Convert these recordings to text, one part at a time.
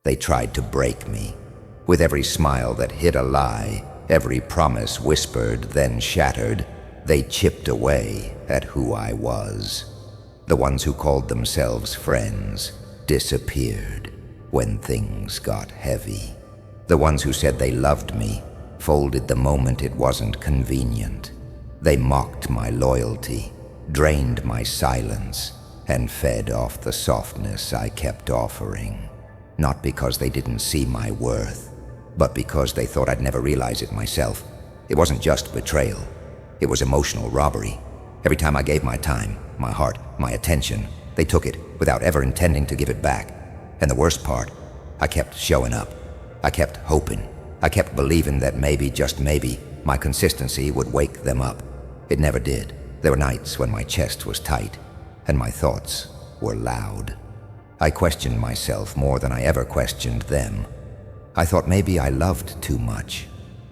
They tried to break me. With every smile that hid a lie, every promise whispered, then shattered, they chipped away at who I was. The ones who called themselves friends disappeared when things got heavy. The ones who said they loved me folded the moment it wasn't convenient. They mocked my loyalty, drained my silence, and fed off the softness I kept offering. Not because they didn't see my worth, but because they thought I'd never realize it myself. It wasn't just betrayal. It was emotional robbery. Every time I gave my time, my heart, my attention, they took it without ever intending to give it back. And the worst part, I kept showing up. I kept hoping. I kept believing that maybe, just maybe, my consistency would wake them up. It never did. There were nights when my chest was tight and my thoughts were loud. I questioned myself more than I ever questioned them. I thought maybe I loved too much.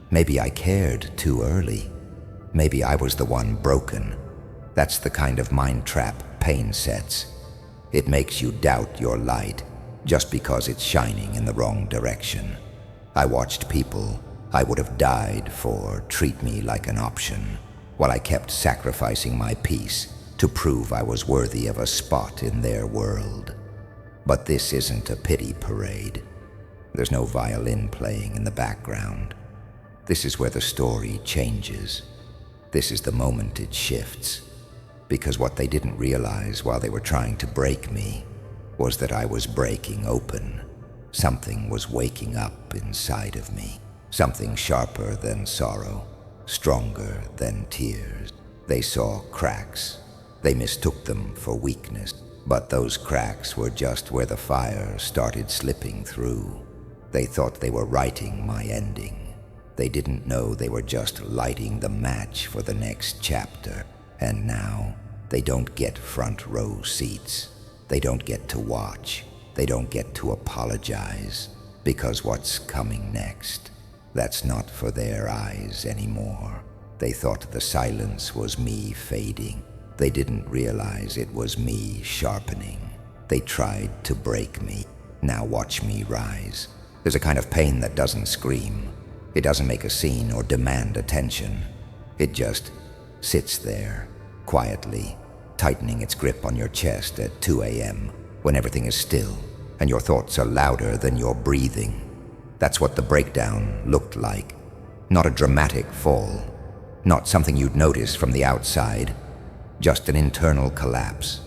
Maybe I cared too early. Maybe I was the one broken. That's the kind of mind trap pain sets. It makes you doubt your light just because it's shining in the wrong direction. I watched people I would have died for treat me like an option, while I kept sacrificing my peace to prove I was worthy of a spot in their world. But this isn't a pity parade. There's no violin playing in the background. This is where the story changes. This is the moment it shifts. Because what they didn't realize while they were trying to break me was that I was breaking open. Something was waking up inside of me. Something sharper than sorrow, stronger than tears. They saw cracks. They mistook them for weakness. But those cracks were just where the fire started slipping through. They thought they were writing my ending. They didn't know they were just lighting the match for the next chapter. And now, they don't get front row seats. They don't get to watch. They don't get to apologize. Because what's coming next, that's not for their eyes anymore. They thought the silence was me fading. They didn't realize it was me sharpening. They tried to break me. Now watch me rise. There's a kind of pain that doesn't scream. It doesn't make a scene or demand attention. It just sits there, quietly, tightening its grip on your chest at 2 a.m. when everything is still and your thoughts are louder than your breathing. That's what the breakdown looked like. Not a dramatic fall. Not something you'd notice from the outside. Just an internal collapse.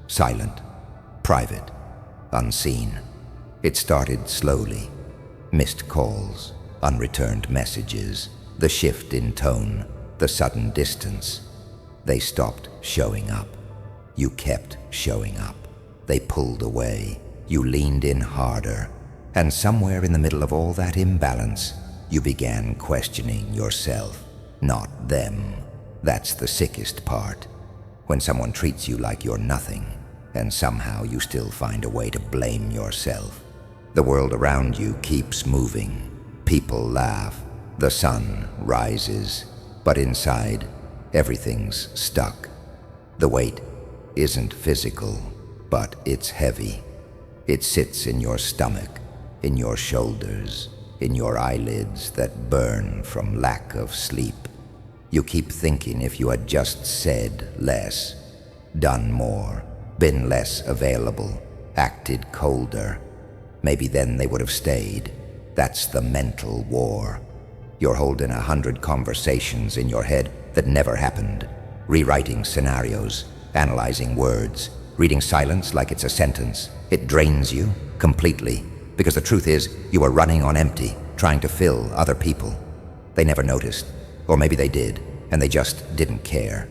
Silent, private, unseen. It started slowly. Missed calls, unreturned messages, the shift in tone, the sudden distance. They stopped showing up. You kept showing up. They pulled away. You leaned in harder. And somewhere in the middle of all that imbalance, you began questioning yourself, not them. That's the sickest part. When someone treats you like you're nothing, and somehow you still find a way to blame yourself. The world around you keeps moving. People laugh. The sun rises. But inside, everything's stuck. The weight isn't physical, but it's heavy. It sits in your stomach, in your shoulders, in your eyelids that burn from lack of sleep. You keep thinking if you had just said less, done more, been less available, acted colder, maybe then they would have stayed. That's the mental war. You're holding 100 conversations in your head that never happened, rewriting scenarios, analyzing words, reading silence like it's a sentence. It drains you completely, because the truth is you were running on empty, trying to fill other people. They never noticed, or maybe they did, and they just didn't care.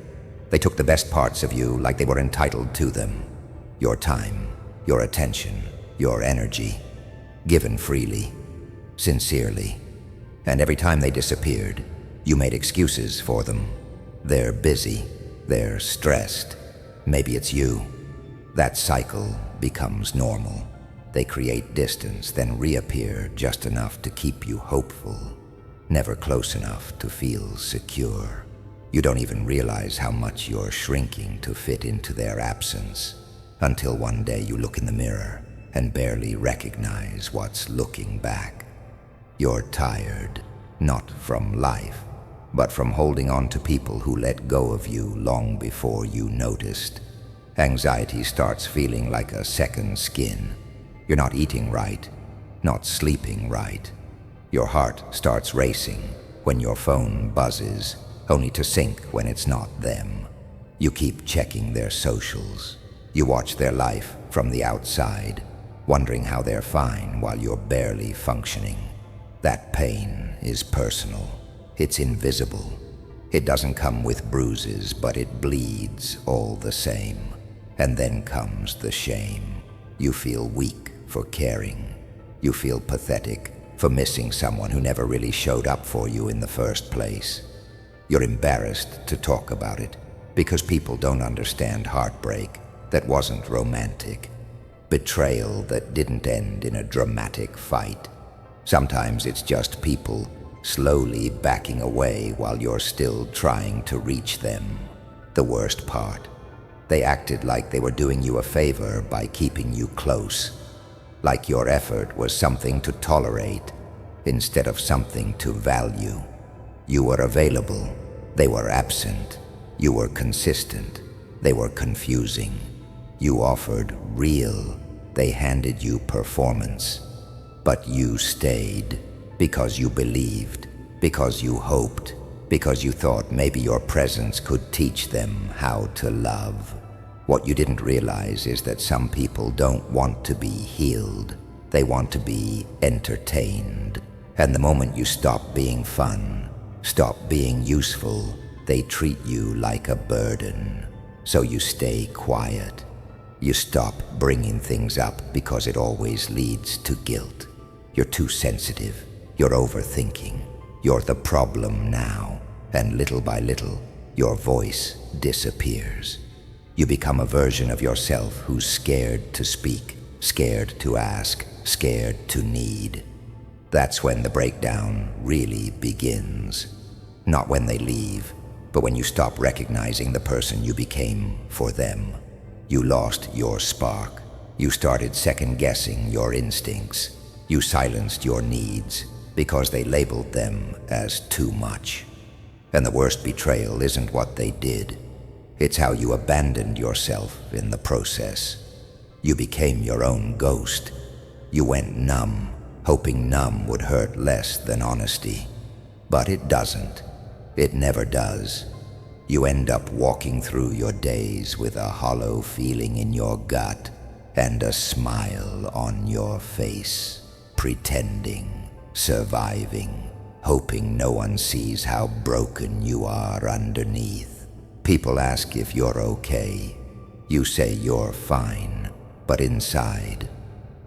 They took the best parts of you like they were entitled to them. Your time, your attention, your energy, given freely, sincerely. And every time they disappeared, you made excuses for them. They're busy, they're stressed, maybe it's you. That cycle becomes normal. They create distance, then reappear just enough to keep you hopeful, never close enough to feel secure. You don't even realize how much you're shrinking to fit into their absence, until one day you look in the mirror and barely recognize what's looking back. You're tired, not from life, but from holding on to people who let go of you long before you noticed. Anxiety starts feeling like a second skin. You're not eating right, not sleeping right. Your heart starts racing when your phone buzzes, only to sink when it's not them. You keep checking their socials. You watch their life from the outside, wondering how they're fine while you're barely functioning. That pain is personal. It's invisible. It doesn't come with bruises, but it bleeds all the same. And then comes the shame. You feel weak for caring. You feel pathetic for missing someone who never really showed up for you in the first place. You're embarrassed to talk about it because people don't understand heartbreak that wasn't romantic, betrayal that didn't end in a dramatic fight. Sometimes it's just people slowly backing away while you're still trying to reach them. The worst part, they acted like they were doing you a favor by keeping you close, like your effort was something to tolerate instead of something to value. You were available, they were absent. You were consistent, they were confusing. You offered real, they handed you performance. But you stayed because you believed, because you hoped, because you thought maybe your presence could teach them how to love. What you didn't realize is that some people don't want to be healed. They want to be entertained. And the moment you stop being fun, stop being useful, they treat you like a burden. So you stay quiet. You stop bringing things up because it always leads to guilt. You're too sensitive. You're overthinking. You're the problem now. And little by little, your voice disappears. You become a version of yourself who's scared to speak, scared to ask, scared to need. That's when the breakdown really begins. Not when they leave, but when you stop recognizing the person you became for them. You lost your spark. You started second-guessing your instincts. You silenced your needs because they labeled them as too much. And the worst betrayal isn't what they did. It's how you abandoned yourself in the process. You became your own ghost. You went numb, hoping numb would hurt less than honesty. But it doesn't. It never does. You end up walking through your days with a hollow feeling in your gut and a smile on your face, pretending, surviving, hoping no one sees how broken you are underneath. People ask if you're okay. You say you're fine, but inside,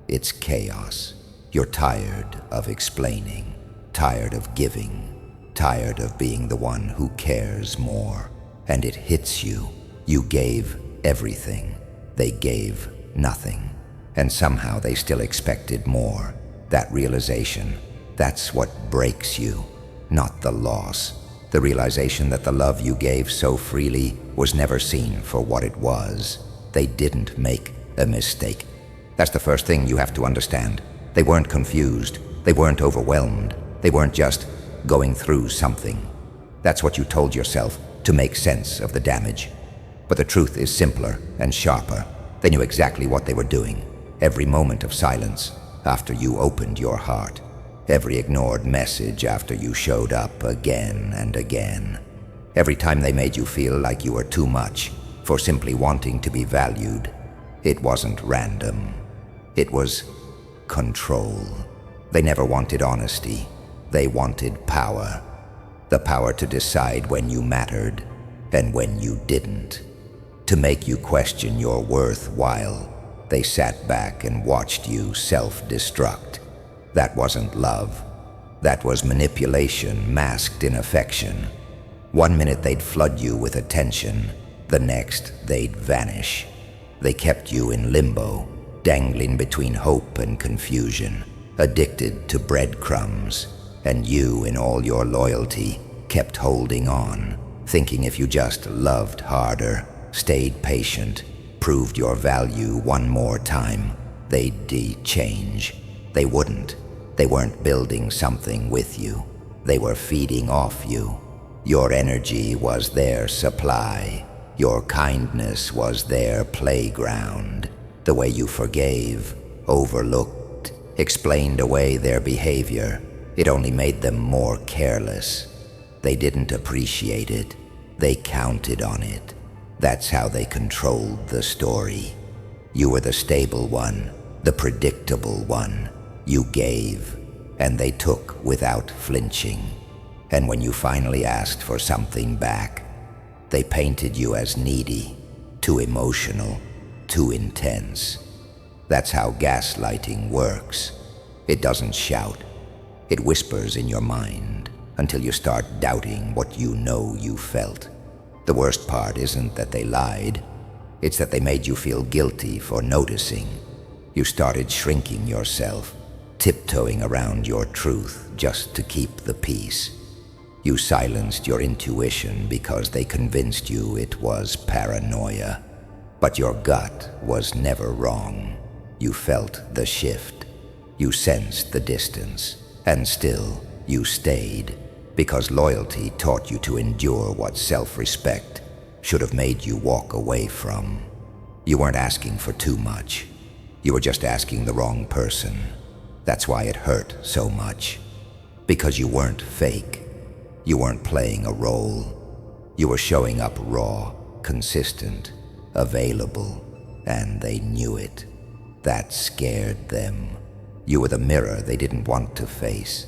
it's chaos. You're tired of explaining, tired of giving, tired of being the one who cares more. And it hits you. You gave everything. They gave nothing. And somehow they still expected more. That realization, that's what breaks you, not the loss. The realization that the love you gave so freely was never seen for what it was. They didn't make a mistake. That's the first thing you have to understand. They weren't confused. They weren't overwhelmed. They weren't just going through something. That's what you told yourself to make sense of the damage. But the truth is simpler and sharper. They knew exactly what they were doing. Every moment of silence after you opened your heart. Every ignored message after you showed up again and again. Every time they made you feel like you were too much for simply wanting to be valued. It wasn't random. It was control. They never wanted honesty. They wanted power. The power to decide when you mattered and when you didn't. To make you question your worth while they sat back and watched you self-destruct. That wasn't love. That was manipulation masked in affection. One minute they'd flood you with attention, the next they'd vanish. They kept you in limbo, dangling between hope and confusion, addicted to breadcrumbs. And you, in all your loyalty, kept holding on, thinking if you just loved harder, stayed patient, proved your value one more time, they'd change. They wouldn't. They weren't building something with you. They were feeding off you. Your energy was their supply. Your kindness was their playground. The way you forgave, overlooked, explained away their behavior, it only made them more careless. They didn't appreciate it. They counted on it. That's how they controlled the story. You were the stable one, the predictable one. You gave, and they took without flinching. And when you finally asked for something back, they painted you as needy, too emotional, too intense. That's how gaslighting works. It doesn't shout. It whispers in your mind until you start doubting what you know you felt. The worst part isn't that they lied. It's that they made you feel guilty for noticing. You started shrinking yourself, tiptoeing around your truth just to keep the peace. You silenced your intuition because they convinced you it was paranoia. But your gut was never wrong. You felt the shift. You sensed the distance. And still, you stayed. Because loyalty taught you to endure what self-respect should have made you walk away from. You weren't asking for too much. You were just asking the wrong person. That's why it hurt so much. Because you weren't fake. You weren't playing a role. You were showing up raw, consistent, available, and they knew it. That scared them. You were the mirror they didn't want to face.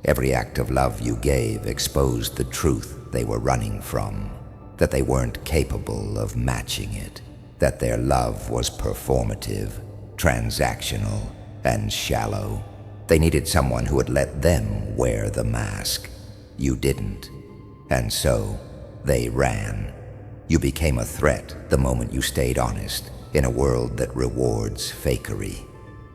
Every act of love you gave exposed the truth they were running from, that they weren't capable of matching it, that their love was performative, transactional, and shallow. They needed someone who would let them wear the mask. You didn't. And so, they ran. You became a threat the moment you stayed honest in a world that rewards fakery.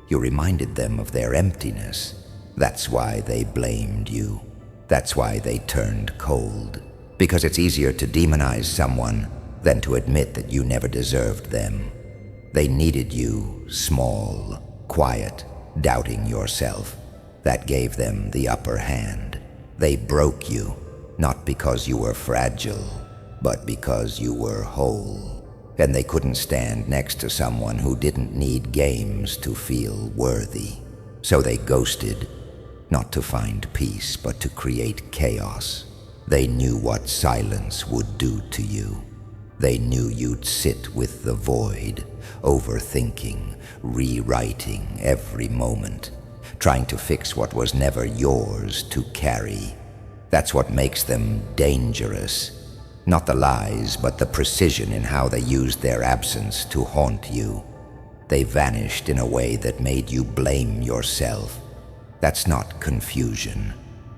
You reminded them of their emptiness. That's why they blamed you. That's why they turned cold. Because it's easier to demonize someone than to admit that you never deserved them. They needed you small, quiet, doubting yourself. That gave them the upper hand. They broke you, not because you were fragile, but because you were whole. And they couldn't stand next to someone who didn't need games to feel worthy. So they ghosted, not to find peace, but to create chaos. They knew what silence would do to you. They knew you'd sit with the void, overthinking, rewriting every moment, trying to fix what was never yours to carry. That's what makes them dangerous. Not the lies, but the precision in how they used their absence to haunt you. They vanished in a way that made you blame yourself. That's not confusion.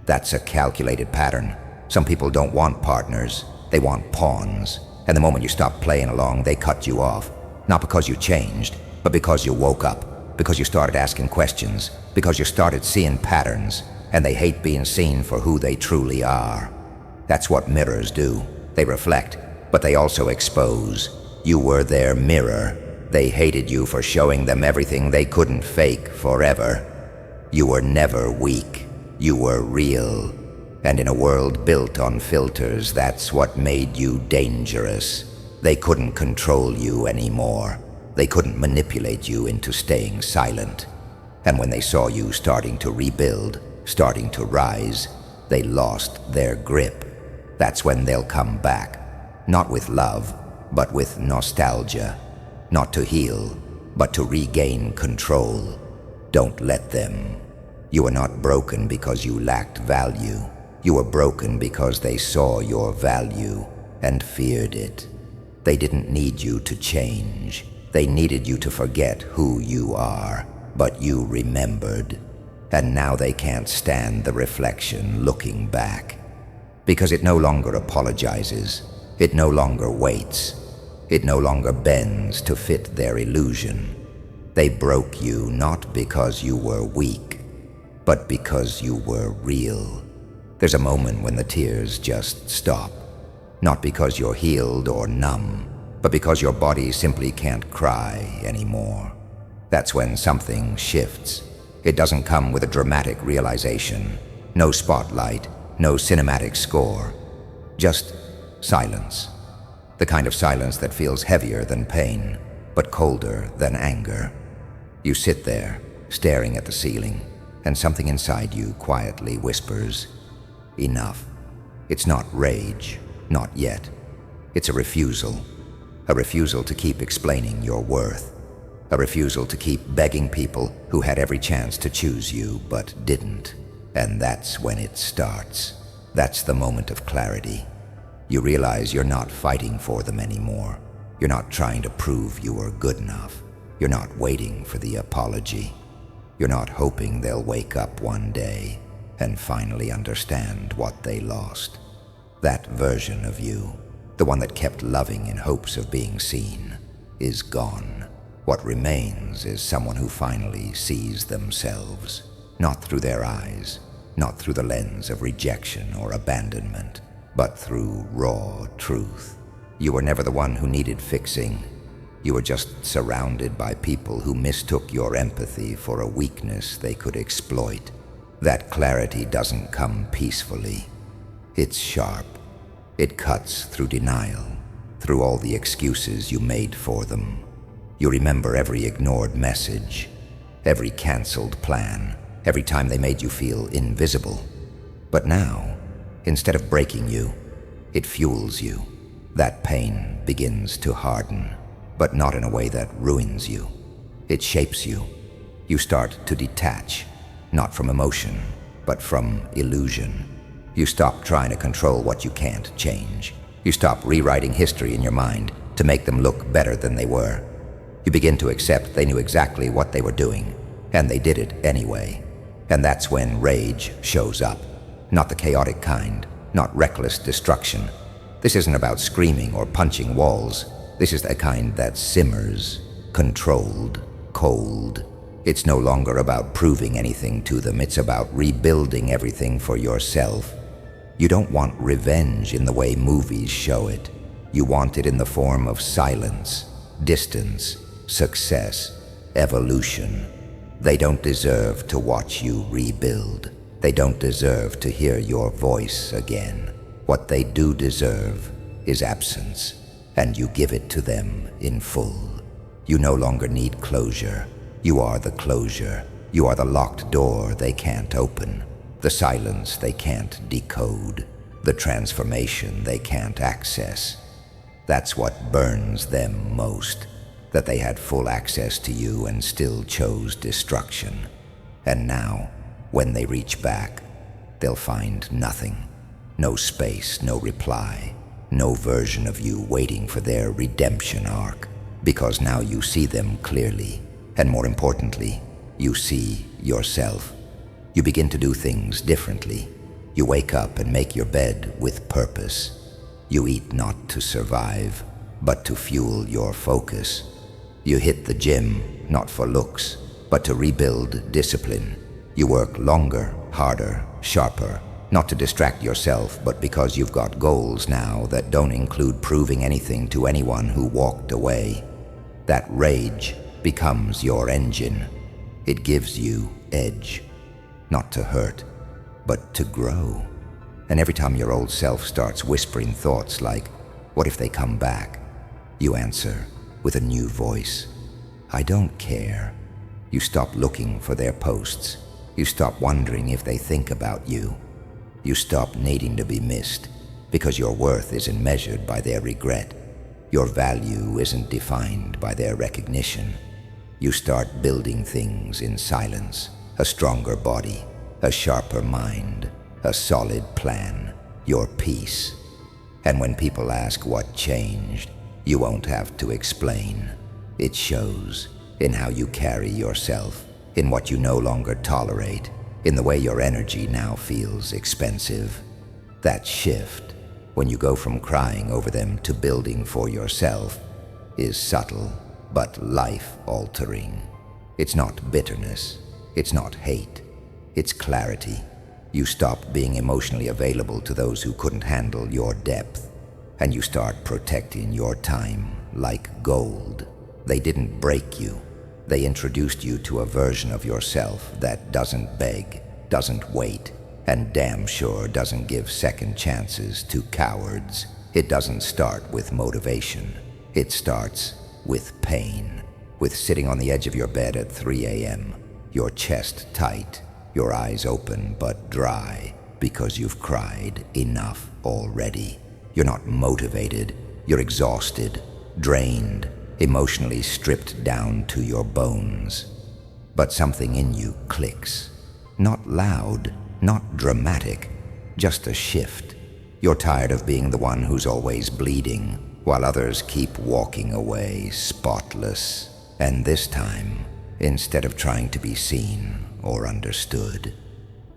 That's a calculated pattern. Some people don't want partners. They want pawns. And the moment you stop playing along, they cut you off. Not because you changed, but because you woke up. Because you started asking questions. Because you started seeing patterns. And they hate being seen for who they truly are. That's what mirrors do. They reflect, but they also expose. You were their mirror. They hated you for showing them everything they couldn't fake forever. You were never weak. You were real. And in a world built on filters, that's what made you dangerous. They couldn't control you anymore. They couldn't manipulate you into staying silent. And when they saw you starting to rebuild, starting to rise, they lost their grip. That's when they'll come back, not with love, but with nostalgia. Not to heal, but to regain control. Don't let them. You were not broken because you lacked value. You were broken because they saw your value and feared it. They didn't need you to change. They needed you to forget who you are, but you remembered. And now they can't stand the reflection looking back. Because it no longer apologizes. It no longer waits. It no longer bends to fit their illusion. They broke you not because you were weak, but because you were real. There's a moment when the tears just stop. Not because you're healed or numb, but because your body simply can't cry anymore. That's when something shifts. It doesn't come with a dramatic realization. No spotlight, no cinematic score. Just silence. The kind of silence that feels heavier than pain, but colder than anger. You sit there, staring at the ceiling, and something inside you quietly whispers, "Enough." It's not rage, not yet. It's a refusal. A refusal to keep explaining your worth. A refusal to keep begging people who had every chance to choose you but didn't. And that's when it starts. That's the moment of clarity. You realize you're not fighting for them anymore. You're not trying to prove you are good enough. You're not waiting for the apology. You're not hoping they'll wake up one day and finally understand what they lost. That version of you, the one that kept loving in hopes of being seen, is gone. What remains is someone who finally sees themselves, not through their eyes, not through the lens of rejection or abandonment, but through raw truth. You were never the one who needed fixing. You were just surrounded by people who mistook your empathy for a weakness they could exploit. That clarity doesn't come peacefully. It's sharp. It cuts through denial, through all the excuses you made for them. You remember every ignored message, every canceled plan, every time they made you feel invisible. But now, instead of breaking you, it fuels you. That pain begins to harden, but not in a way that ruins you. It shapes you. You start to detach, not from emotion, but from illusion. You stop trying to control what you can't change. You stop rewriting history in your mind to make them look better than they were. You begin to accept they knew exactly what they were doing, and they did it anyway. And that's when rage shows up. Not the chaotic kind, not reckless destruction. This isn't about screaming or punching walls. This is the kind that simmers, controlled, cold. It's no longer about proving anything to them. It's about rebuilding everything for yourself. You don't want revenge in the way movies show it. You want it in the form of silence, distance, success, evolution. They don't deserve to watch you rebuild. They don't deserve to hear your voice again. What they do deserve is absence, and you give it to them in full. You no longer need closure. You are the closure. You are the locked door they can't open, the silence they can't decode, the transformation they can't access. That's what burns them most, that they had full access to you and still chose destruction. And now, when they reach back, they'll find nothing. No space, no reply, no version of you waiting for their redemption arc, because now you see them clearly, and more importantly, you see yourself. You begin to do things differently. You wake up and make your bed with purpose. You eat not to survive, but to fuel your focus. You hit the gym, not for looks, but to rebuild discipline. You work longer, harder, sharper, not to distract yourself, but because you've got goals now that don't include proving anything to anyone who walked away. That rage becomes your engine. It gives you edge, not to hurt, but to grow. And every time your old self starts whispering thoughts like, "What if they come back?" you answer with a new voice, "I don't care." You stop looking for their posts. You stop wondering if they think about you. You stop needing to be missed, because your worth isn't measured by their regret. Your value isn't defined by their recognition. You start building things in silence, a stronger body, a sharper mind, a solid plan, your peace. And when people ask what changed, you won't have to explain. It shows in how you carry yourself, in what you no longer tolerate, in the way your energy now feels expensive. That shift, when you go from crying over them to building for yourself, is subtle but life-altering. It's not bitterness. It's not hate. It's clarity. You stop being emotionally available to those who couldn't handle your depth, and you start protecting your time like gold. They didn't break you. They introduced you to a version of yourself that doesn't beg, doesn't wait, and damn sure doesn't give second chances to cowards. It doesn't start with motivation. It starts with pain, with sitting on the edge of your bed at 3 a.m., your chest tight, your eyes open but dry because you've cried enough already. You're not motivated. You're exhausted, drained, emotionally stripped down to your bones. But something in you clicks. Not loud, not dramatic, just a shift. You're tired of being the one who's always bleeding, while others keep walking away spotless. And this time, instead of trying to be seen or understood,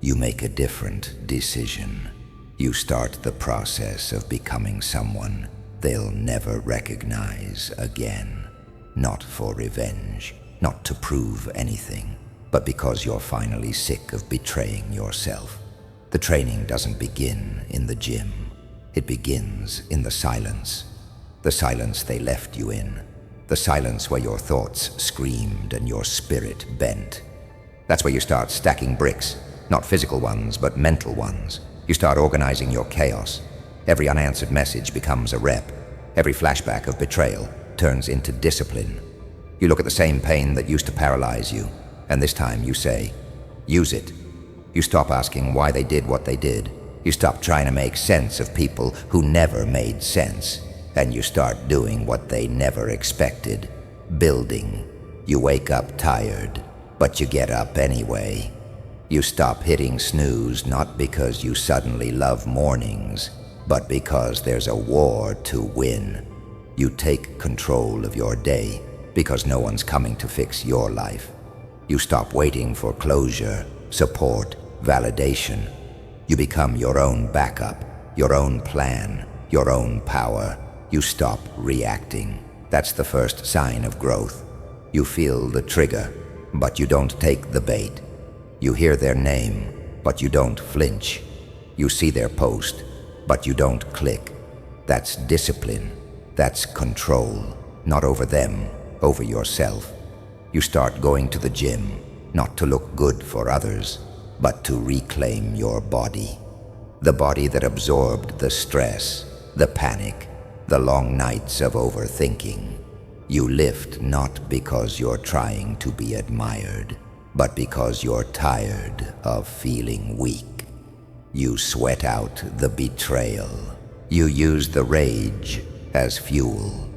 you make a different decision. You start the process of becoming someone they'll never recognize again. Not for revenge, not to prove anything, but because you're finally sick of betraying yourself. The training doesn't begin in the gym. It begins in the silence. The silence they left you in. The silence where your thoughts screamed and your spirit bent. That's where you start stacking bricks, not physical ones, but mental ones. You start organizing your chaos. Every unanswered message becomes a rep. Every flashback of betrayal turns into discipline. You look at the same pain that used to paralyze you, and this time you say, use it. You stop asking why they did what they did. You stop trying to make sense of people who never made sense, and you start doing what they never expected, building. You wake up tired, but you get up anyway. You stop hitting snooze not because you suddenly love mornings, but because there's a war to win. You take control of your day because no one's coming to fix your life. You stop waiting for closure, support, validation. You become your own backup, your own plan, your own power. You stop reacting. That's the first sign of growth. You feel the trigger, but you don't take the bait. You hear their name, but you don't flinch. You see their post, but you don't click. That's discipline. That's control. Not over them, over yourself. You start going to the gym, not to look good for others, but to reclaim your body. The body that absorbed the stress, the panic, the long nights of overthinking. You lift not because you're trying to be admired, but because you're tired of feeling weak. You sweat out the betrayal. You use the rage as fuel.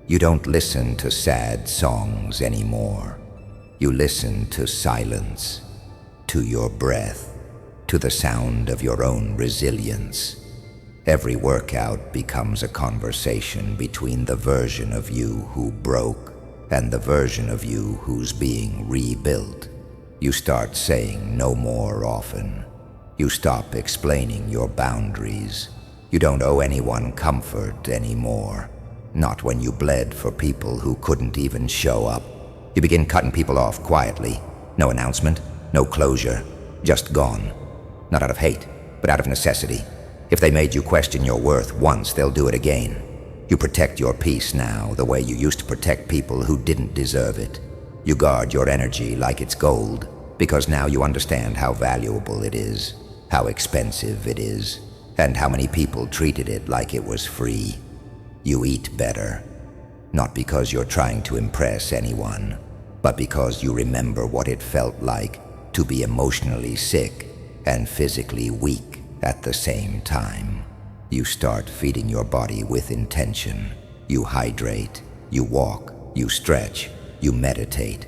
You don't listen to sad songs anymore. You listen to silence, to your breath, to the sound of your own resilience. Every workout becomes a conversation between the version of you who broke and the version of you who's being rebuilt. You start saying no more often. You stop explaining your boundaries. You don't owe anyone comfort anymore. Not when you bled for people who couldn't even show up. You begin cutting people off quietly. No announcement, no closure, just gone. Not out of hate, but out of necessity. If they made you question your worth once, they'll do it again. You protect your peace now the way you used to protect people who didn't deserve it. You guard your energy like it's gold, because now you understand how valuable it is, how expensive it is, and how many people treated it like it was free. You eat better, not because you're trying to impress anyone, but because you remember what it felt like to be emotionally sick and physically weak at the same time. You start feeding your body with intention. You hydrate, you walk, you stretch, you meditate,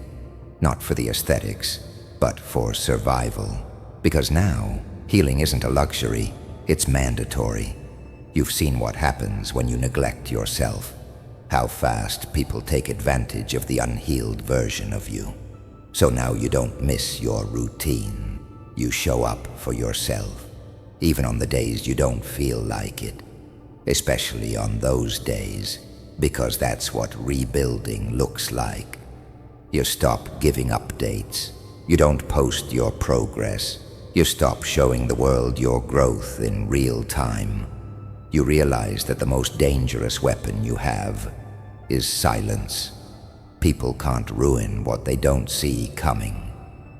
not for the aesthetics, but for survival. Because now, healing isn't a luxury, it's mandatory. You've seen what happens when you neglect yourself, how fast people take advantage of the unhealed version of you. So now you don't miss your routine. You show up for yourself, even on the days you don't feel like it, especially on those days, because that's what rebuilding looks like. You stop giving updates. You don't post your progress. You stop showing the world your growth in real time. You realize that the most dangerous weapon you have is silence. People can't ruin what they don't see coming.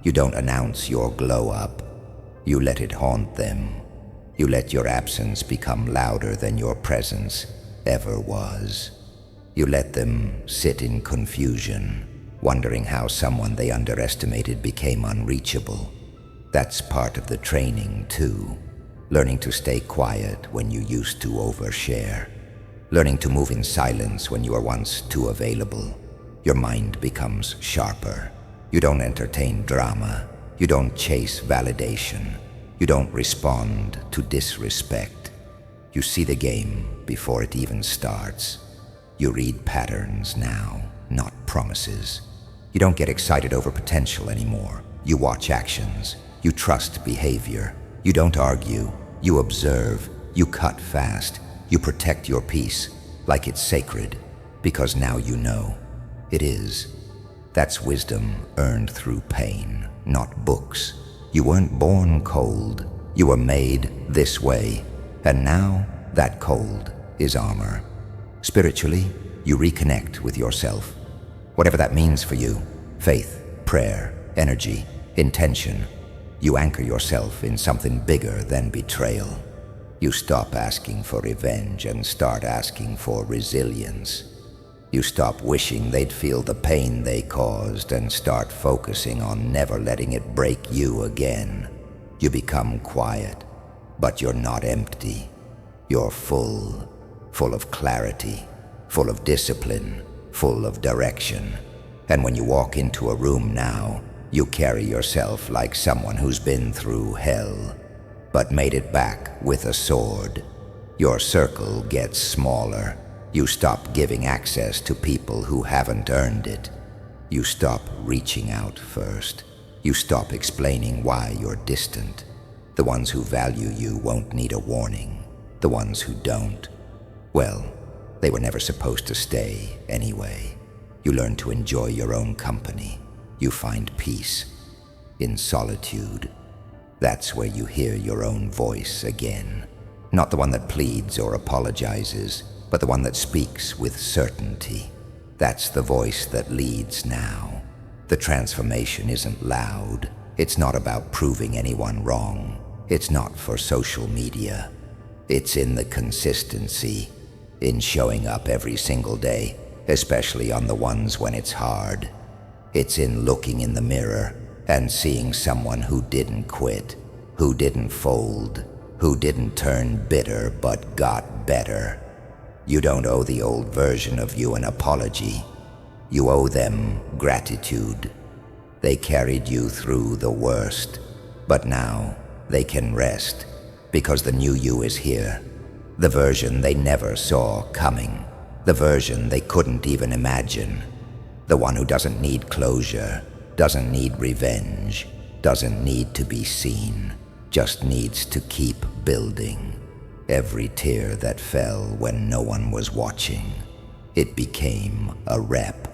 You don't announce your glow up. You let it haunt them. You let your absence become louder than your presence ever was. You let them sit in confusion, wondering how someone they underestimated became unreachable. That's part of the training, too. Learning to stay quiet when you used to overshare. Learning to move in silence when you were once too available. Your mind becomes sharper. You don't entertain drama. You don't chase validation. You don't respond to disrespect. You see the game before it even starts. You read patterns now, not promises. You don't get excited over potential anymore. You watch actions. You trust behavior. You don't argue. You observe. You cut fast. You protect your peace like it's sacred, because now you know it is. That's wisdom earned through pain, not books. You weren't born cold. You were made this way, and now that cold is armor. Spiritually, you reconnect with yourself. Whatever that means for you, faith, prayer, energy, intention, you anchor yourself in something bigger than betrayal. You stop asking for revenge and start asking for resilience. You stop wishing they'd feel the pain they caused and start focusing on never letting it break you again. You become quiet, but you're not empty. You're full of clarity, full of discipline, full of direction. And when you walk into a room now, you carry yourself like someone who's been through hell, but made it back with a sword. Your circle gets smaller. You stop giving access to people who haven't earned it. You stop reaching out first. You stop explaining why you're distant. The ones who value you won't need a warning. The ones who don't, well, they were never supposed to stay anyway. You learn to enjoy your own company. You find peace in solitude. That's where you hear your own voice again. Not the one that pleads or apologizes, but the one that speaks with certainty. That's the voice that leads now. The transformation isn't loud. It's not about proving anyone wrong. It's not for social media. It's in the consistency, in showing up every single day, especially on the ones when it's hard. It's in looking in the mirror and seeing someone who didn't quit, who didn't fold, who didn't turn bitter but got better. You don't owe the old version of you an apology. You owe them gratitude. They carried you through the worst, but now they can rest because the new you is here. The version they never saw coming. The version they couldn't even imagine. The one who doesn't need closure, doesn't need revenge, doesn't need to be seen, just needs to keep building. Every tear that fell when no one was watching, it became a rep.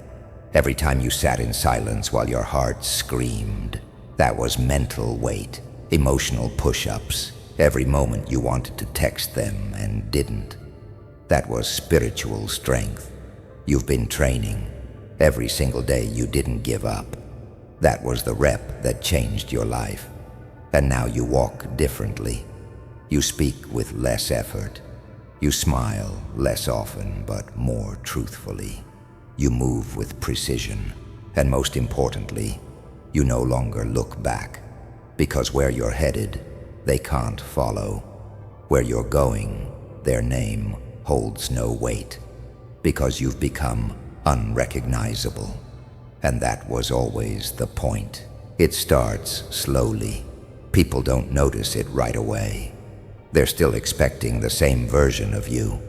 Every time you sat in silence while your heart screamed, that was mental weight, emotional push-ups. Every moment you wanted to text them and didn't. That was spiritual strength. You've been training. Every single day you didn't give up. That was the rep that changed your life. And now you walk differently. You speak with less effort. You smile less often, but more truthfully. You move with precision. And most importantly, you no longer look back. Because where you're headed, they can't follow. Where you're going, their name holds no weight. Because you've become unrecognizable. And that was always the point. It starts slowly. People don't notice it right away. They're still expecting the same version of you.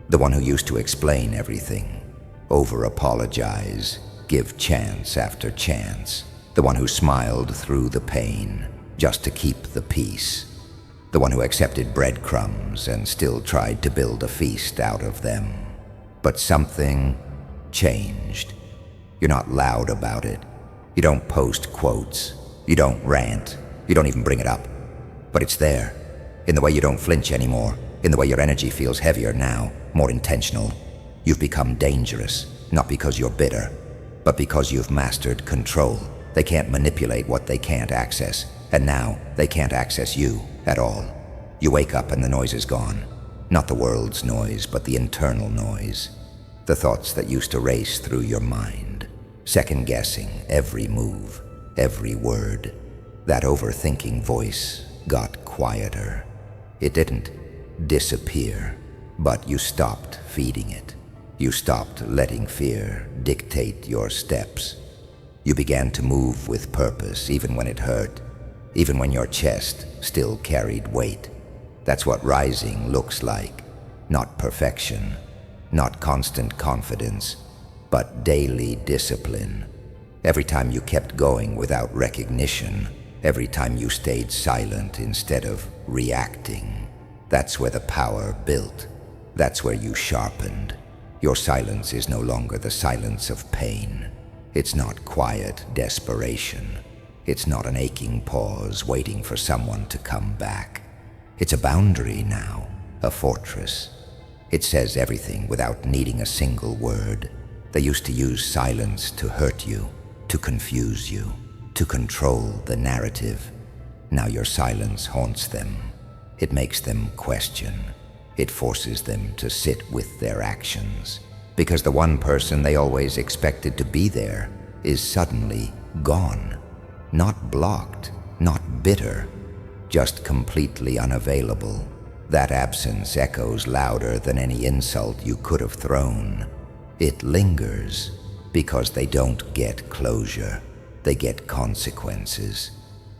The one who used to explain everything, over-apologize, give chance after chance. The one who smiled through the pain just to keep the peace. The one who accepted breadcrumbs and still tried to build a feast out of them. But something changed. You're not loud about it. You don't post quotes. You don't rant. You don't even bring it up. But it's there. In the way you don't flinch anymore. In the way your energy feels heavier now, more intentional. You've become dangerous, not because you're bitter, but because you've mastered control. They can't manipulate what they can't access, and now they can't access you at all. You wake up and the noise is gone. Not the world's noise, but the internal noise. The thoughts that used to race through your mind, second-guessing every move, every word. That overthinking voice got quieter. It didn't disappear, but you stopped feeding it. You stopped letting fear dictate your steps. You began to move with purpose, even when it hurt, even when your chest still carried weight. That's what rising looks like. Not perfection, not constant confidence, but daily discipline. Every time you kept going without recognition, every time you stayed silent instead of reacting, that's where the power built. That's where you sharpened. Your silence is no longer the silence of pain. It's not quiet desperation. It's not an aching pause waiting for someone to come back. It's a boundary now, a fortress. It says everything without needing a single word. They used to use silence to hurt you, to confuse you, to control the narrative. Now your silence haunts them. It makes them question. It forces them to sit with their actions. Because the one person they always expected to be there is suddenly gone. Not blocked, not bitter, just completely unavailable. That absence echoes louder than any insult you could have thrown. It lingers because they don't get closure. They get consequences.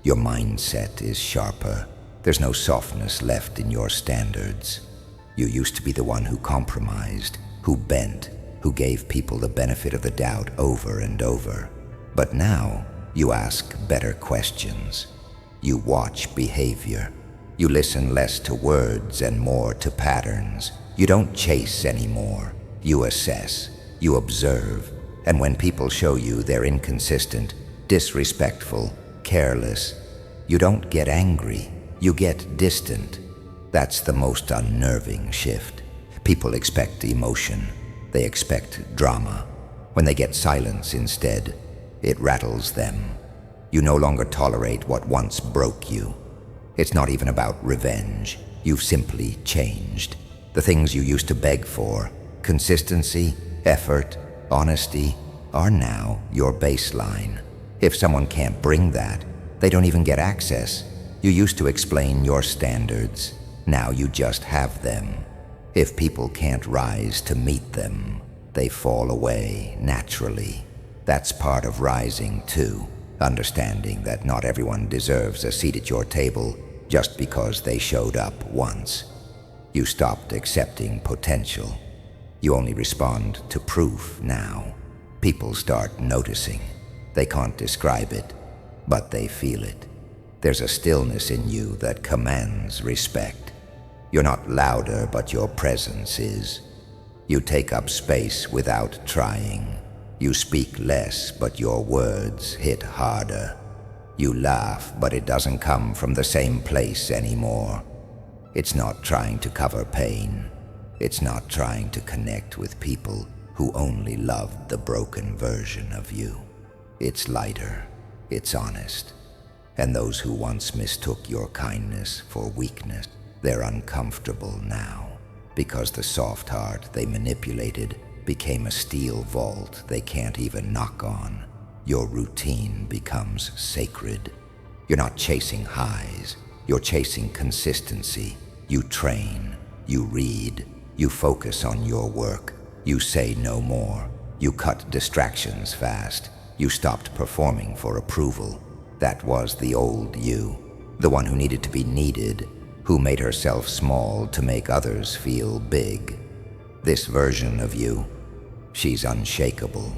Your mindset is sharper. There's no softness left in your standards. You used to be the one who compromised, who bent, who gave people the benefit of the doubt over and over. But now, you ask better questions. You watch behavior. You listen less to words and more to patterns. You don't chase anymore. You assess. You observe. And when people show you they're inconsistent, disrespectful, careless, you don't get angry. You get distant. That's the most unnerving shift. People expect emotion. They expect drama. When they get silence instead, it rattles them. You no longer tolerate what once broke you. It's not even about revenge. You've simply changed. The things you used to beg for, consistency, effort, honesty, are now your baseline. If someone can't bring that, they don't even get access. You used to explain your standards. Now you just have them. If people can't rise to meet them, they fall away naturally. That's part of rising too, understanding that not everyone deserves a seat at your table just because they showed up once. You stopped accepting potential. You only respond to proof now. People start noticing. They can't describe it, but they feel it. There's a stillness in you that commands respect. You're not louder, but your presence is. You take up space without trying. You speak less, but your words hit harder. You laugh, but it doesn't come from the same place anymore. It's not trying to cover pain. It's not trying to connect with people who only loved the broken version of you. It's lighter. It's honest. And those who once mistook your kindness for weakness, they're uncomfortable now, because the soft heart they manipulated became a steel vault they can't even knock on. Your routine becomes sacred. You're not chasing highs. You're chasing consistency. You train. You read. You focus on your work. You say no more. You cut distractions fast. You stopped performing for approval. That was the old you, the one who needed to be needed, who made herself small to make others feel big. This version of you, she's unshakable.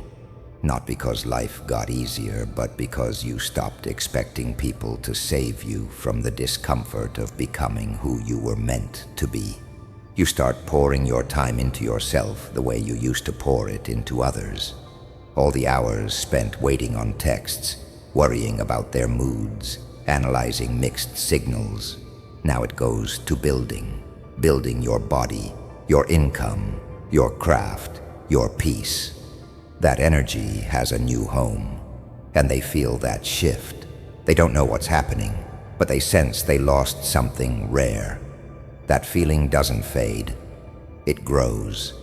Not because life got easier, but because you stopped expecting people to save you from the discomfort of becoming who you were meant to be. You start pouring your time into yourself the way you used to pour it into others. All the hours spent waiting on texts, worrying about their moods, analyzing mixed signals. Now it goes to building your body, your income, your craft, your peace. That energy has a new home, and they feel that shift. They don't know what's happening, but they sense they lost something rare. That feeling doesn't fade. It grows,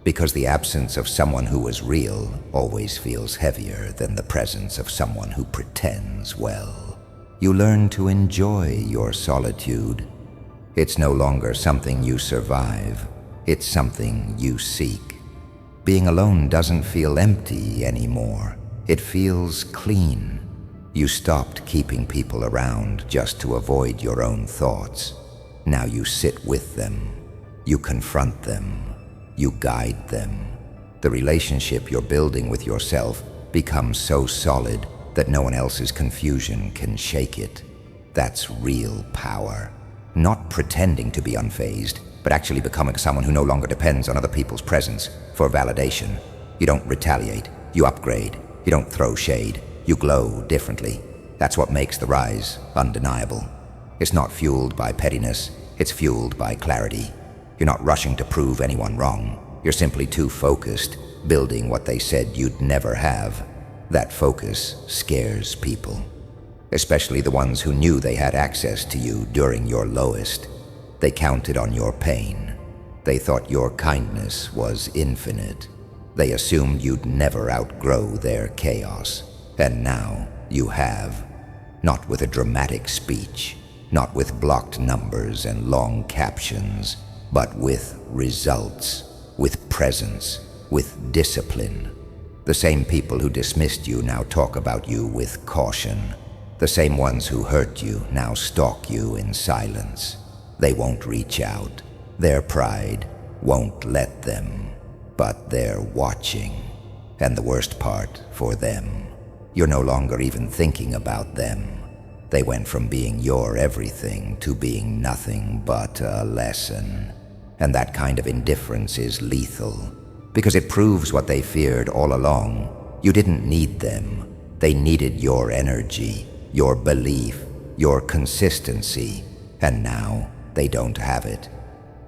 because the absence of someone who is real always feels heavier than the presence of someone who pretends well. You learn to enjoy your solitude. It's no longer something you survive. It's something you seek. Being alone doesn't feel empty anymore. It feels clean. You stopped keeping people around just to avoid your own thoughts. Now you sit with them. You confront them. You guide them. The relationship you're building with yourself becomes so solid that no one else's confusion can shake it. That's real power. Not pretending to be unfazed, but actually becoming someone who no longer depends on other people's presence for validation. You don't retaliate. You upgrade. You don't throw shade. You glow differently. That's what makes the rise undeniable. It's not fueled by pettiness. It's fueled by clarity. You're not rushing to prove anyone wrong. You're simply too focused, building what they said you'd never have. That focus scares people, especially the ones who knew they had access to you during your lowest. They counted on your pain. They thought your kindness was infinite. They assumed you'd never outgrow their chaos. And now you have. Not with a dramatic speech, not with blocked numbers and long captions, but with results, with presence, with discipline. The same people who dismissed you now talk about you with caution. The same ones who hurt you now stalk you in silence. They won't reach out. Their pride won't let them. But they're watching. And the worst part for them, you're no longer even thinking about them. They went from being your everything to being nothing but a lesson. And that kind of indifference is lethal, because it proves what they feared all along. You didn't need them. They needed your energy, your belief, your consistency, and now they don't have it.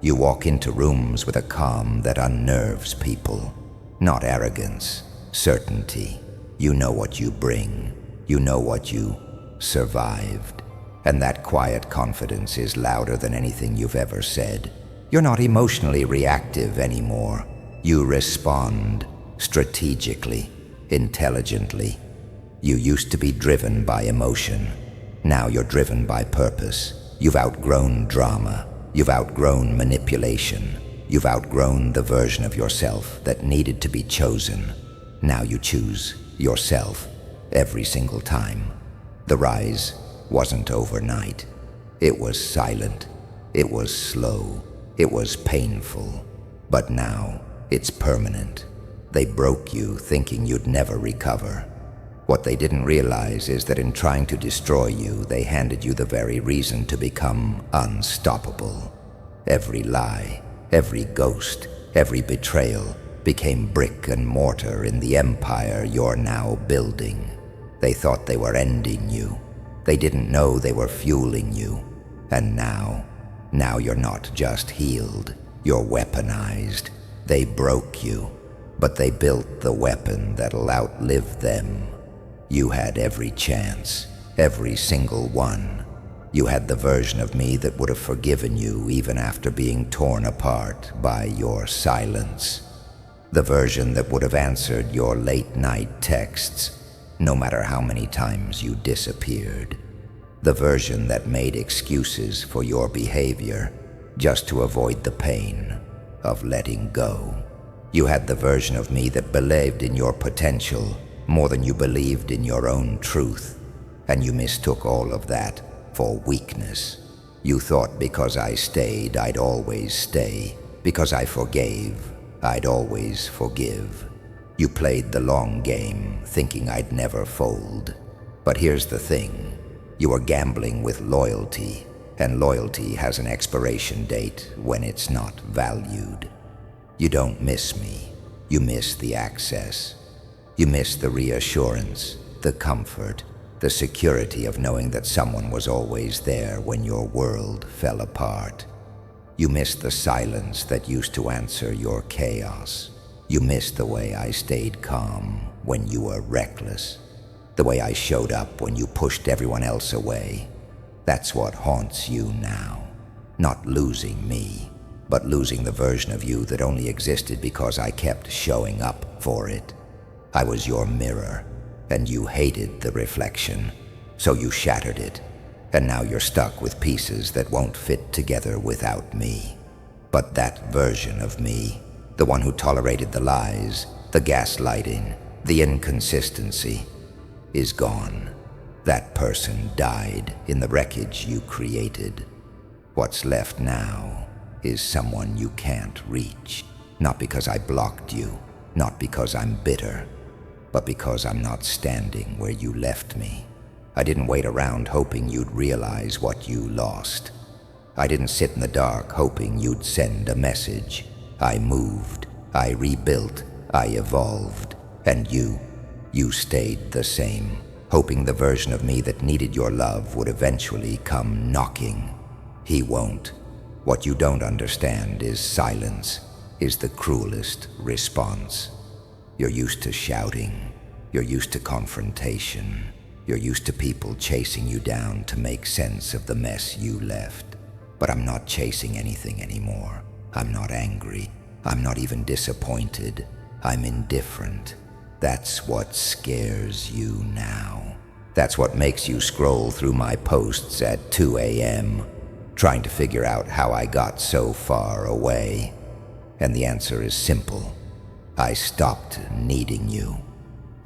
You walk into rooms with a calm that unnerves people. Not arrogance, certainty. You know what you bring. You know what you survived. And that quiet confidence is louder than anything you've ever said. You're not emotionally reactive anymore. You respond strategically, intelligently. You used to be driven by emotion. Now you're driven by purpose. You've outgrown drama. You've outgrown manipulation. You've outgrown the version of yourself that needed to be chosen. Now you choose yourself every single time. The rise wasn't overnight. It was silent. It was slow. It was painful. But now it's permanent. They broke you thinking you'd never recover. What they didn't realize is that in trying to destroy you, they handed you the very reason to become unstoppable. Every lie, every ghost, every betrayal became brick and mortar in the empire you're now building. They thought they were ending you. They didn't know they were fueling you. And now you're not just healed, you're weaponized. They broke you, but they built the weapon that'll outlive them. You had every chance, every single one. You had the version of me that would have forgiven you even after being torn apart by your silence. The version that would have answered your late-night texts, no matter how many times you disappeared. The version that made excuses for your behavior just to avoid the pain of letting go. You had the version of me that believed in your potential more than you believed in your own truth, and you mistook all of that for weakness. You thought because I stayed, I'd always stay. Because I forgave, I'd always forgive. You played the long game, thinking I'd never fold. But here's the thing. You are gambling with loyalty, and loyalty has an expiration date when it's not valued. You don't miss me. You miss the access. You miss the reassurance, the comfort, the security of knowing that someone was always there when your world fell apart. You miss the silence that used to answer your chaos. You miss the way I stayed calm when you were reckless, the way I showed up when you pushed everyone else away. That's what haunts you now. Not losing me, but losing the version of you that only existed because I kept showing up for it. I was your mirror, and you hated the reflection, so you shattered it, and now you're stuck with pieces that won't fit together without me. But that version of me, the one who tolerated the lies, the gaslighting, the inconsistency, is gone. That person died in the wreckage you created. What's left now is someone you can't reach. Not because I blocked you, not because I'm bitter, but because I'm not standing where you left me. I didn't wait around hoping you'd realize what you lost. I didn't sit in the dark hoping you'd send a message. I moved, I rebuilt, I evolved, and you stayed the same, hoping the version of me that needed your love would eventually come knocking. He won't. What you don't understand is silence is the cruelest response. You're used to shouting. You're used to confrontation. You're used to people chasing you down to make sense of the mess you left. But I'm not chasing anything anymore. I'm not angry. I'm not even disappointed. I'm indifferent. That's what scares you now. That's what makes you scroll through my posts at 2 a.m., trying to figure out how I got so far away. And the answer is simple. I stopped needing you.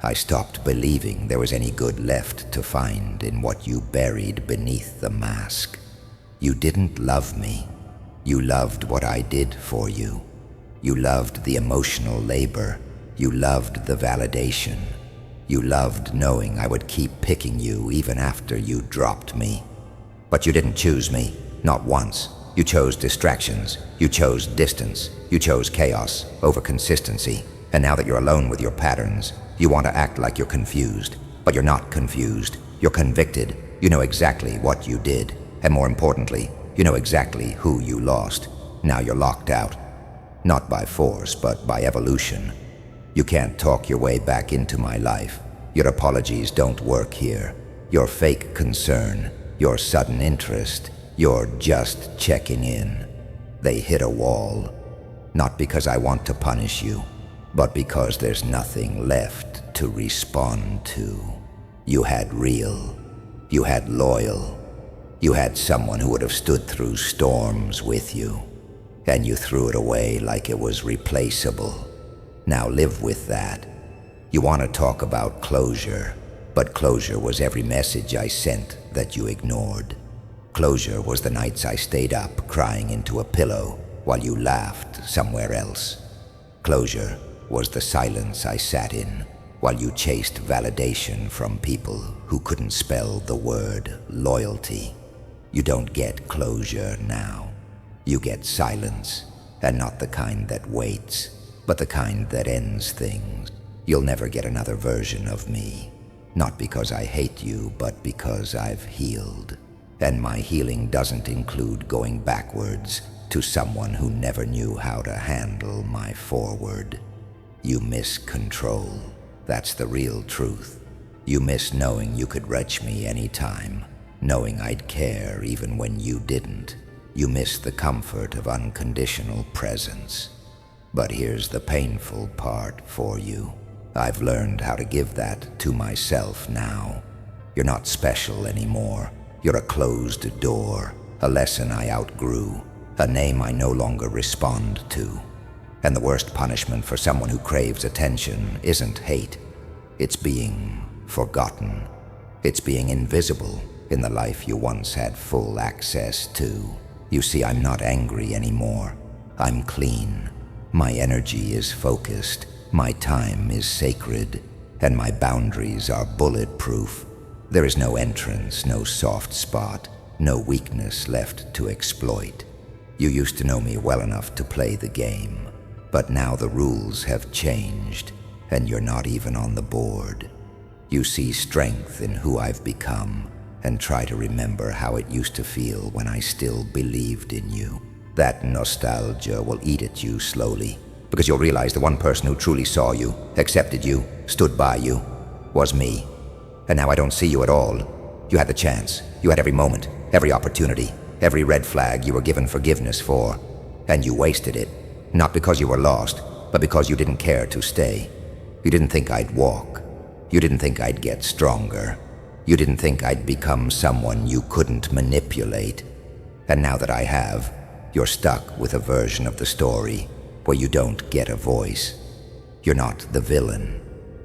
I stopped believing there was any good left to find in what you buried beneath the mask. You didn't love me. You loved what I did for you. You loved the emotional labor. You loved the validation. You loved knowing I would keep picking you even after you dropped me. But you didn't choose me, not once. You chose distractions. You chose distance. You chose chaos over consistency. And now that you're alone with your patterns, you want to act like you're confused. But you're not confused. You're convicted. You know exactly what you did. And more importantly, you know exactly who you lost. Now you're locked out. Not by force, but by evolution. You can't talk your way back into my life. Your apologies don't work here. Your fake concern, your sudden interest, your just checking in. They hit a wall. Not because I want to punish you, but because there's nothing left to respond to. You had real. You had loyal. You had someone who would have stood through storms with you. And you threw it away like it was replaceable. Now live with that. You want to talk about closure, but closure was every message I sent that you ignored. Closure was the nights I stayed up crying into a pillow while you laughed somewhere else. Closure was the silence I sat in while you chased validation from people who couldn't spell the word loyalty. You don't get closure now. You get silence, and not the kind that waits, but the kind that ends things. You'll never get another version of me. Not because I hate you, but because I've healed. And my healing doesn't include going backwards to someone who never knew how to handle my forward. You miss control. That's the real truth. You miss knowing you could reach me anytime, knowing I'd care even when you didn't. You miss the comfort of unconditional presence. But here's the painful part for you. I've learned how to give that to myself now. You're not special anymore. You're a closed door, a lesson I outgrew, a name I no longer respond to. And the worst punishment for someone who craves attention isn't hate. It's being forgotten. It's being invisible in the life you once had full access to. You see, I'm not angry anymore. I'm clean. My energy is focused. My time is sacred. And my boundaries are bulletproof. There is no entrance, no soft spot, no weakness left to exploit. You used to know me well enough to play the game, but now the rules have changed, and you're not even on the board. You see strength in who I've become, and try to remember how it used to feel when I still believed in you. That nostalgia will eat at you slowly, Because you'll realize the one person who truly saw you, accepted you, stood by you, was me. And now I don't see you at all. You had the chance. You had every moment, every opportunity, every red flag you were given forgiveness for. And you wasted it. Not because you were lost, but because you didn't care to stay. You didn't think I'd walk. You didn't think I'd get stronger. You didn't think I'd become someone you couldn't manipulate. And now that I have, you're stuck with a version of the story where you don't get a voice. You're not the villain.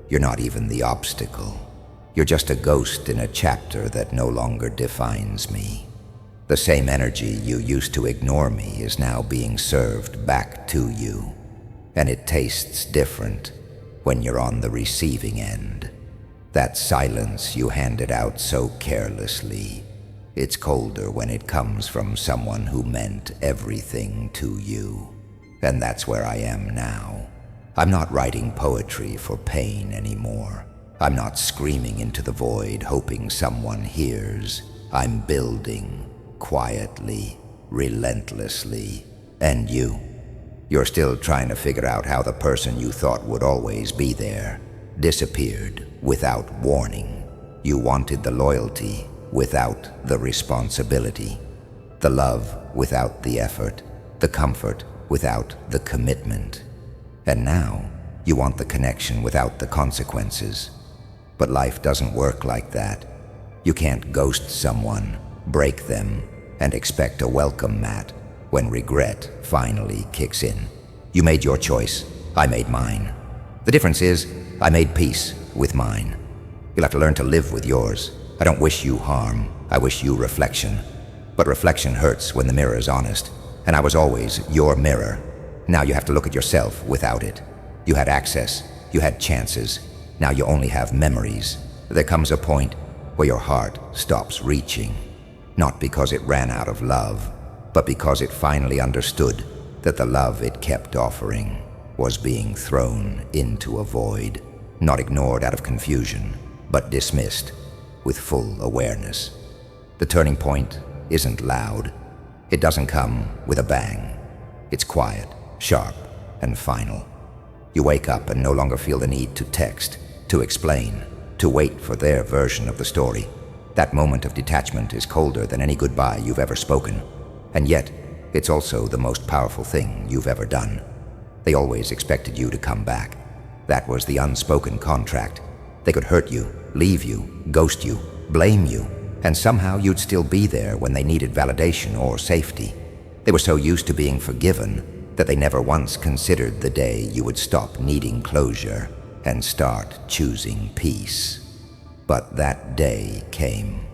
You're not even the obstacle. You're just a ghost in a chapter that no longer defines me. The same energy you used to ignore me is now being served back to you. And it tastes different when you're on the receiving end. That silence you handed out so carelessly, it's colder when it comes from someone who meant everything to you. And that's where I am now. I'm not writing poetry for pain anymore. I'm not screaming into the void hoping someone hears. I'm building, quietly, relentlessly. And you're still trying to figure out how the person you thought would always be there disappeared without warning. You wanted the loyalty without the responsibility, the love without the effort, the comfort without the commitment. And now you want the connection without the consequences. But life doesn't work like that. You can't ghost someone, break them, and expect a welcome mat when regret finally kicks in. You made your choice, I made mine. The difference is, I made peace with mine. You'll have to learn to live with yours. I don't wish you harm, I wish you reflection. But reflection hurts when the mirror's honest, and I was always your mirror. Now you have to look at yourself without it. You had access, you had chances. Now you only have memories. There comes a point where your heart stops reaching. Not because it ran out of love, but because it finally understood that the love it kept offering was being thrown into a void. Not ignored out of confusion, but dismissed with full awareness. The turning point isn't loud. It doesn't come with a bang. It's quiet, sharp, and final. You wake up and no longer feel the need to text, to explain, to wait for their version of the story. That moment of detachment is colder than any goodbye you've ever spoken. And yet, it's also the most powerful thing you've ever done. They always expected you to come back. That was the unspoken contract. They could hurt you, leave you, ghost you, blame you, and somehow you'd still be there when they needed validation or safety. They were so used to being forgiven that they never once considered the day you would stop needing closure and start choosing peace. But that day came.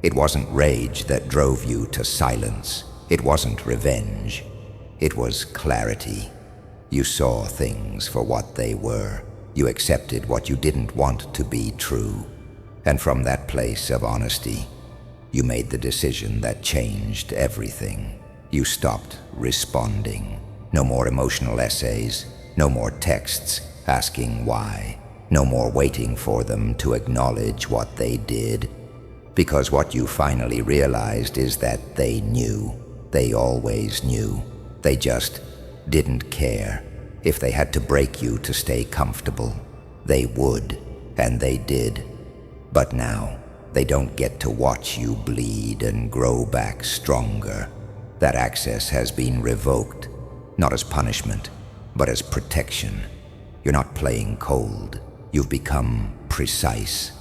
It wasn't rage that drove you to silence. It wasn't revenge. It was clarity. You saw things for what they were. You accepted what you didn't want to be true. And from that place of honesty, you made the decision that changed everything. You stopped responding. No more emotional essays. No more texts asking why. No more waiting for them to acknowledge what they did. Because what you finally realized is that they knew. They always knew. They just didn't care. If they had to break you to stay comfortable, they would, and they did. But now, they don't get to watch you bleed and grow back stronger. That access has been revoked, not as punishment, but as protection. You're not playing cold. You've become precise.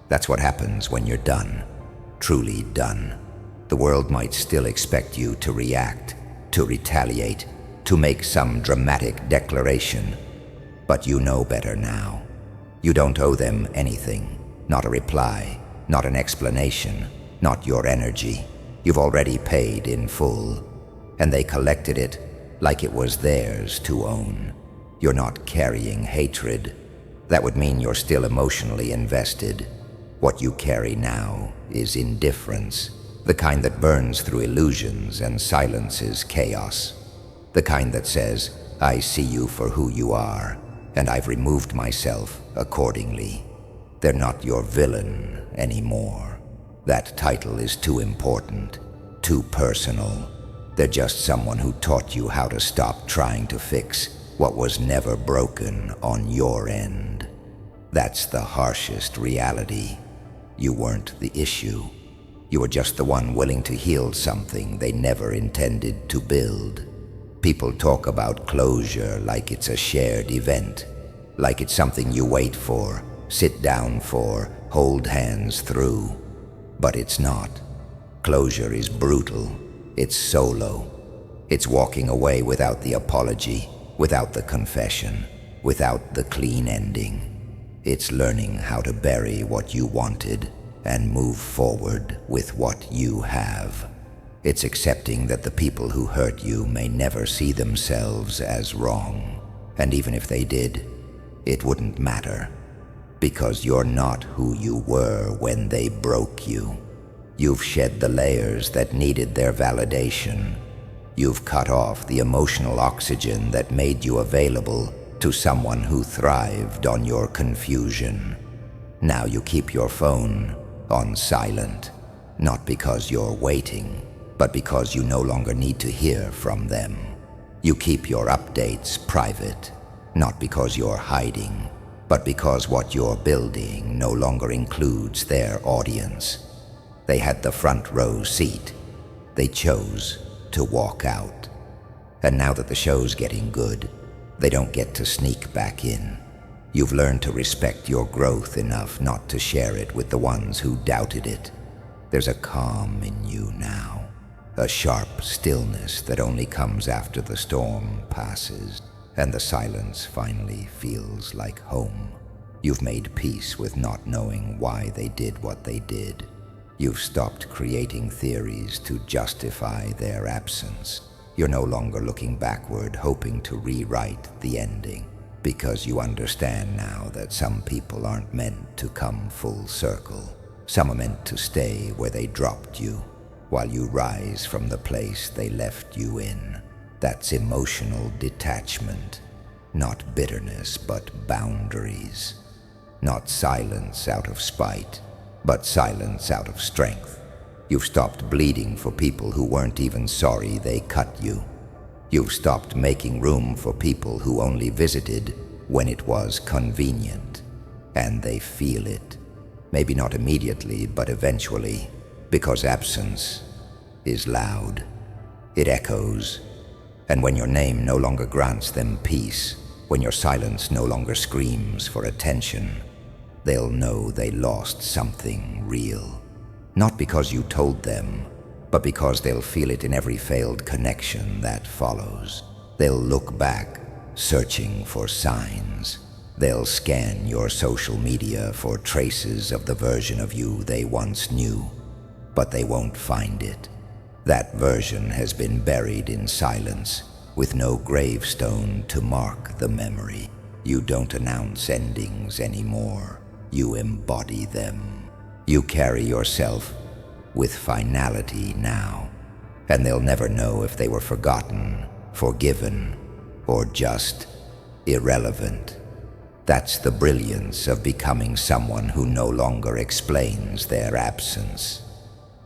That's what happens when you're done, truly done. The world might still expect you to react, to retaliate, to make some dramatic declaration. But you know better now. You don't owe them anything, not a reply, not an explanation, not your energy. You've already paid in full, and they collected it like it was theirs to own. You're not carrying hatred. That would mean you're still emotionally invested. What you carry now is indifference, the kind that burns through illusions and silences chaos. The kind that says, I see you for who you are, and I've removed myself accordingly. They're not your villain anymore. That title is too important, too personal. They're just someone who taught you how to stop trying to fix what was never broken on your end. That's the harshest reality. You weren't the issue. You were just the one willing to heal something they never intended to build. People talk about closure like it's a shared event, like it's something you wait for, sit down for, hold hands through. But it's not. Closure is brutal. It's solo. It's walking away without the apology, without the confession, without the clean ending. It's learning how to bury what you wanted and move forward with what you have. It's accepting that the people who hurt you may never see themselves as wrong. And even if they did, it wouldn't matter. Because you're not who you were when they broke you. You've shed the layers that needed their validation. You've cut off the emotional oxygen that made you available to someone who thrived on your confusion. Now you keep your phone on silent, not because you're waiting, but because you no longer need to hear from them. You keep your updates private, not because you're hiding, but because what you're building no longer includes their audience. They had the front row seat. They chose to walk out. And now that the show's getting good, they don't get to sneak back in. You've learned to respect your growth enough not to share it with the ones who doubted it. There's a calm in you now, a sharp stillness that only comes after the storm passes, and the silence finally feels like home. You've made peace with not knowing why they did what they did. You've stopped creating theories to justify their absence. You're no longer looking backward, hoping to rewrite the ending, because you understand now that some people aren't meant to come full circle. Some are meant to stay where they dropped you, while you rise from the place they left you in. That's emotional detachment, not bitterness, but boundaries. Not silence out of spite, but silence out of strength. You've stopped bleeding for people who weren't even sorry they cut you. You've stopped making room for people who only visited when it was convenient. And they feel it. Maybe not immediately, but eventually, because absence is loud. It echoes. And when your name no longer grants them peace, when your silence no longer screams for attention, they'll know they lost something real. Not because you told them, but because they'll feel it in every failed connection that follows. They'll look back, searching for signs. They'll scan your social media for traces of the version of you they once knew, but they won't find it. That version has been buried in silence, with no gravestone to mark the memory. You don't announce endings anymore. You embody them. You carry yourself with finality now, and they'll never know if they were forgotten, forgiven, or just irrelevant. That's the brilliance of becoming someone who no longer explains their absence.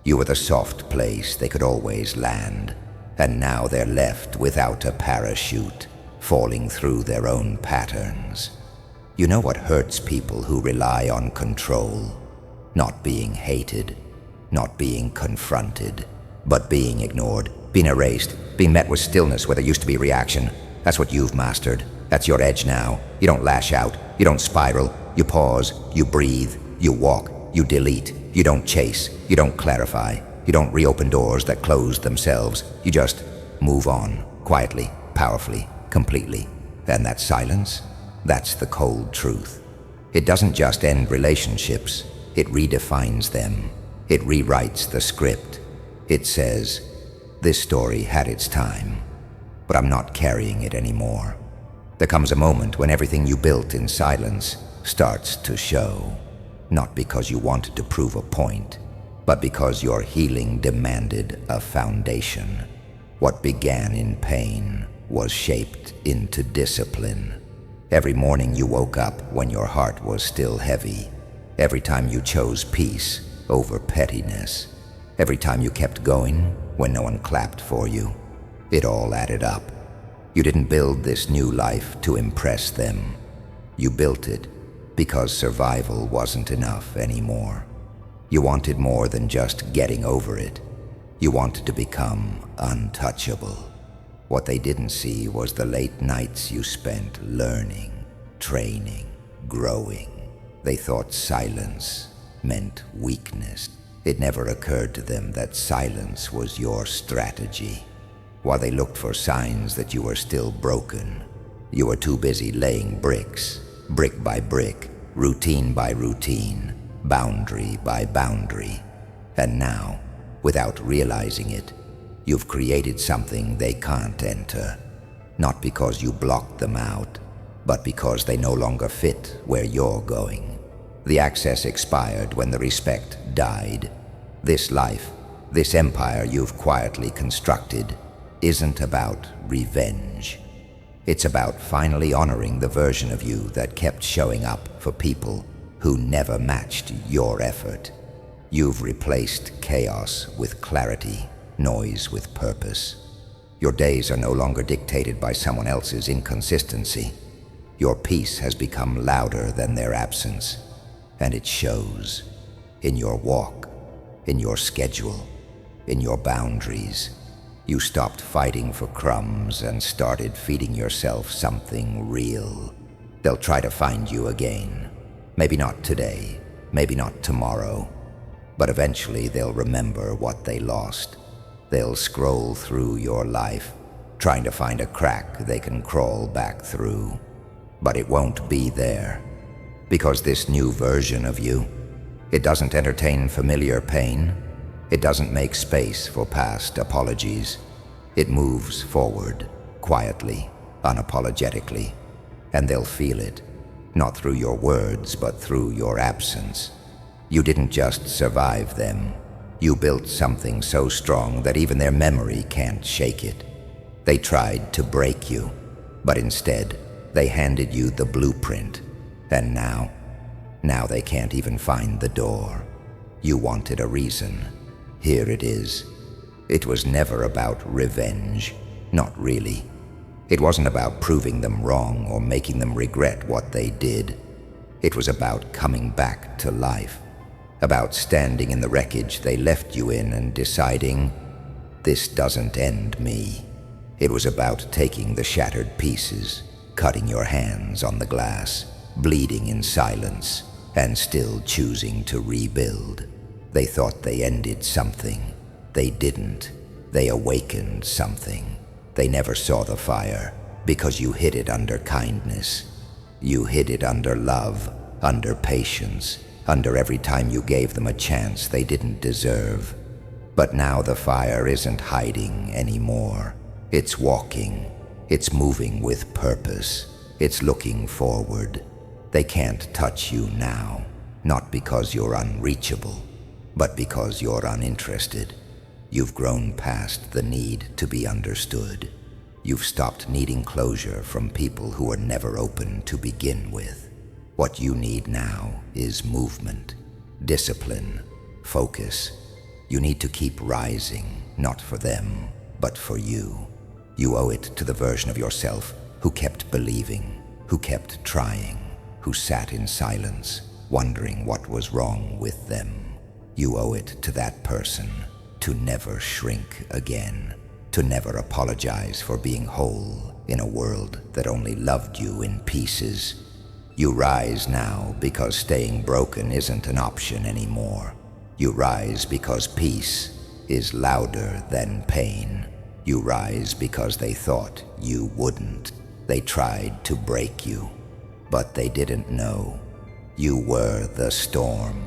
You were the soft place they could always land, and now they're left without a parachute, falling through their own patterns. You know what hurts people who rely on control? Not being hated, not being confronted, but being ignored, being erased, being met with stillness where there used to be reaction. That's what you've mastered. That's your edge now. You don't lash out, you don't spiral, you pause, you breathe, you walk, you delete, you don't chase, you don't clarify, you don't reopen doors that closed themselves. You just move on, quietly, powerfully, completely. And that silence, that's the cold truth. It doesn't just end relationships, it redefines them. It rewrites the script. It says, this story had its time, but I'm not carrying it anymore. There comes a moment when everything you built in silence starts to show, not because you wanted to prove a point, but because your healing demanded a foundation. What began in pain was shaped into discipline. Every morning you woke up when your heart was still heavy. Every time you chose peace over pettiness. Every time you kept going when no one clapped for you. It all added up. You didn't build this new life to impress them. You built it because survival wasn't enough anymore. You wanted more than just getting over it. You wanted to become untouchable. What they didn't see was the late nights you spent learning, training, growing. They thought silence meant weakness. It never occurred to them that silence was your strategy. While they looked for signs that you were still broken, you were too busy laying bricks, brick by brick, routine by routine, boundary by boundary. And now, without realizing it, you've created something they can't enter. Not because you blocked them out, but because they no longer fit where you're going. The access expired when the respect died. This life, this empire you've quietly constructed, isn't about revenge. It's about finally honoring the version of you that kept showing up for people who never matched your effort. You've replaced chaos with clarity, noise with purpose. Your days are no longer dictated by someone else's inconsistency. Your peace has become louder than their absence, and it shows in your walk, in your schedule, in your boundaries. You stopped fighting for crumbs and started feeding yourself something real. They'll try to find you again. Maybe not today, maybe not tomorrow, but eventually they'll remember what they lost. They'll scroll through your life, trying to find a crack they can crawl back through. But it won't be there, because this new version of you, it doesn't entertain familiar pain. It doesn't make space for past apologies. It moves forward, quietly, unapologetically, and they'll feel it, not through your words, but through your absence. You didn't just survive them. You built something so strong that even their memory can't shake it. They tried to break you, but instead, they handed you the blueprint. And now they can't even find the door. You wanted a reason. Here it is. It was never about revenge. Not really. It wasn't about proving them wrong or making them regret what they did. It was about coming back to life. About standing in the wreckage they left you in and deciding, this doesn't end me. It was about taking the shattered pieces, cutting your hands on the glass, bleeding in silence, and still choosing to rebuild. They thought they ended something. They didn't. They awakened something. They never saw the fire because you hid it under kindness. You hid it under love, under patience, under every time you gave them a chance they didn't deserve. But now the fire isn't hiding anymore. It's walking. It's moving with purpose. It's looking forward. They can't touch you now, not because you're unreachable, but because you're uninterested. You've grown past the need to be understood. You've stopped needing closure from people who were never open to begin with. What you need now is movement, discipline, focus. You need to keep rising, not for them, but for you. You owe it to the version of yourself who kept believing, who kept trying, who sat in silence, wondering what was wrong with them. You owe it to that person to never shrink again, to never apologize for being whole in a world that only loved you in pieces. You rise now because staying broken isn't an option anymore. You rise because peace is louder than pain. You rise because they thought you wouldn't. They tried to break you, but they didn't know. You were the storm.